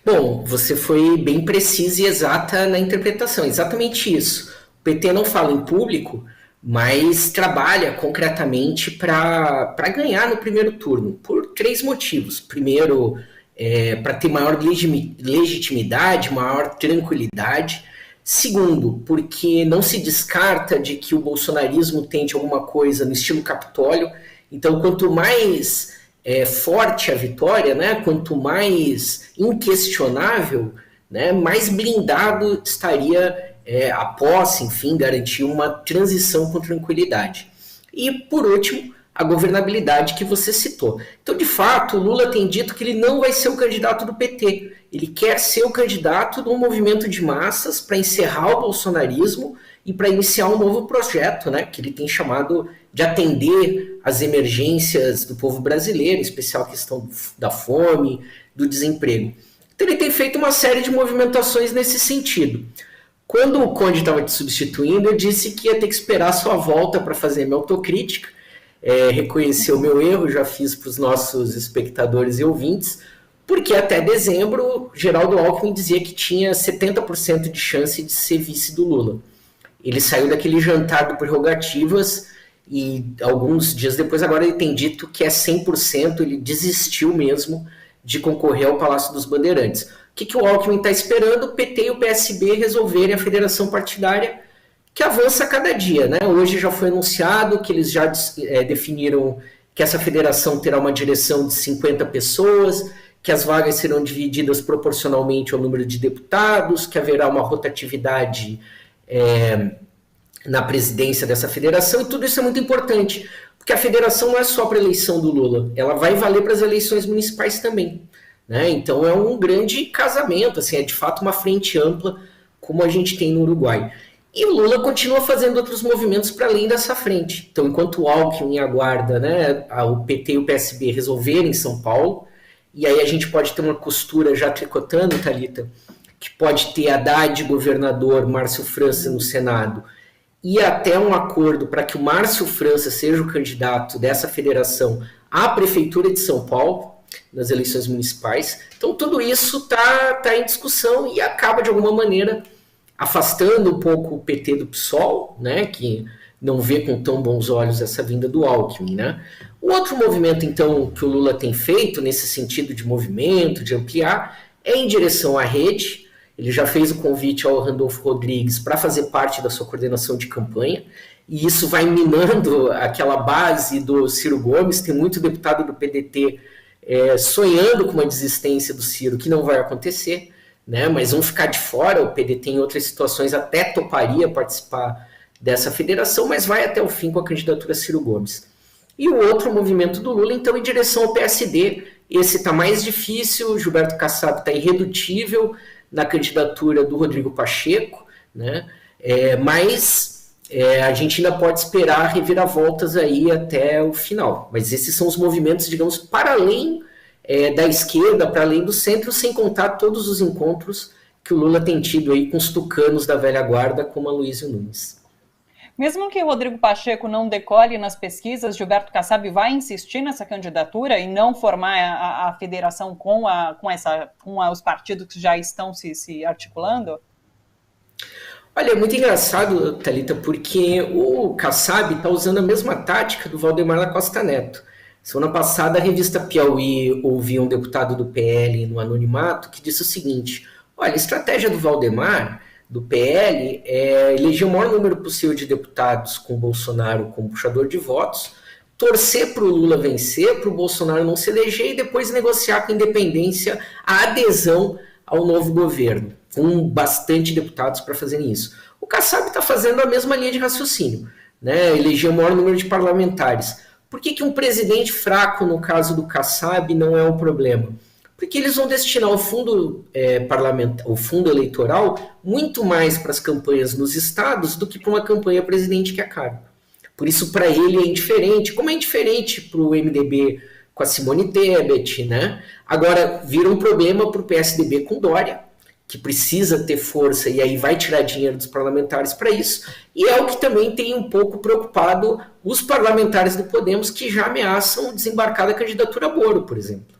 Bom, você foi bem precisa e exata na interpretação, exatamente isso. O PT não fala em público, mas trabalha concretamente para ganhar no primeiro turno, por três motivos. Primeiro, para ter maior legitimidade, maior tranquilidade. Segundo, porque não se descarta de que o bolsonarismo tente alguma coisa no estilo Capitólio. Então, quanto mais forte a vitória, né, quanto mais inquestionável, né, mais blindado estaria a posse, enfim, garantir uma transição com tranquilidade. E, por último, a governabilidade que você citou. Então, de fato, o Lula tem dito que ele não vai ser o candidato do PT. Ele quer ser o candidato de um movimento de massas para encerrar o bolsonarismo e para iniciar um novo projeto, né, que ele tem chamado de atender às emergências do povo brasileiro, em especial a questão da fome, do desemprego. Então ele tem feito uma série de movimentações nesse sentido. Quando o Conde estava te substituindo, eu disse que ia ter que esperar a sua volta para fazer minha autocrítica, reconhecer o meu erro, já fiz para os nossos espectadores e ouvintes, porque até dezembro, Geraldo Alckmin dizia que tinha 70% de chance de ser vice do Lula. Ele saiu daquele jantar de prerrogativas e alguns dias depois agora ele tem dito que é 100%, ele desistiu mesmo de concorrer ao Palácio dos Bandeirantes. O que o Alckmin está esperando? O PT e o PSB resolverem a federação partidária, que avança a cada dia, né? Hoje já foi anunciado que eles já definiram que essa federação terá uma direção de 50 pessoas, que as vagas serão divididas proporcionalmente ao número de deputados, que haverá uma rotatividade na presidência dessa federação, e tudo isso é muito importante, porque a federação não é só para a eleição do Lula, ela vai valer para as eleições municipais também, né? Então é um grande casamento, assim, é de fato uma frente ampla, como a gente tem no Uruguai. E o Lula continua fazendo outros movimentos para além dessa frente. Então, enquanto o Alckmin aguarda, né, o PT e o PSB resolverem São Paulo, e aí a gente pode ter uma costura já tricotando, Thalita, que pode ter Haddad governador, Márcio França no Senado, e até um acordo para que o Márcio França seja o candidato dessa federação à Prefeitura de São Paulo, nas eleições municipais. Então, tudo isso está em discussão e acaba, de alguma maneira, afastando um pouco o PT do PSOL, né, que não vê com tão bons olhos essa vinda do Alckmin, né? O outro movimento, então, que o Lula tem feito, nesse sentido de movimento, de ampliar, é em direção à rede. Ele já fez o convite ao Randolfo Rodrigues para fazer parte da sua coordenação de campanha, e isso vai minando aquela base do Ciro Gomes. Tem muito deputado do PDT sonhando com uma desistência do Ciro, que não vai acontecer, né? Mas vão ficar de fora. O PDT em outras situações até toparia participar dessa federação, mas vai até o fim com a candidatura Ciro Gomes. E o outro movimento do Lula, então, em direção ao PSD. Esse está mais difícil, o Gilberto Kassab está irredutível na candidatura do Rodrigo Pacheco, né? Mas a gente ainda pode esperar reviravoltas aí até o final. Mas esses são os movimentos, digamos, para além da esquerda, para além do centro, sem contar todos os encontros que o Lula tem tido aí com os tucanos da velha guarda, como a Luísio Nunes. Mesmo que o Rodrigo Pacheco não decole nas pesquisas, Gilberto Kassab vai insistir nessa candidatura e não formar a federação com os partidos que já estão se articulando? Olha, é muito engraçado, Thalita, porque o Kassab está usando a mesma tática do Valdemar da Costa Neto. Semana passada, a revista Piauí ouvia um deputado do PL no anonimato que disse o seguinte: olha, a estratégia do Valdemar, do PL, é eleger o maior número possível de deputados com o Bolsonaro como puxador de votos, torcer para o Lula vencer, para o Bolsonaro não se eleger e depois negociar com a independência a adesão ao novo governo, com bastante deputados para fazerem isso. O Kassab está fazendo a mesma linha de raciocínio, né? Eleger o maior número de parlamentares. Por que um presidente fraco, no caso do Kassab, não é um problema? Porque eles vão destinar o fundo parlamentar, o fundo eleitoral, muito mais para as campanhas nos estados do que para uma campanha presidente que é caro. Por isso, para ele é indiferente, como é indiferente para o MDB com a Simone Tebet, né? Agora, vira um problema para o PSDB com Dória, que precisa ter força e aí vai tirar dinheiro dos parlamentares para isso, e é o que também tem um pouco preocupado os parlamentares do Podemos, que já ameaçam desembarcar da candidatura Moro, por exemplo.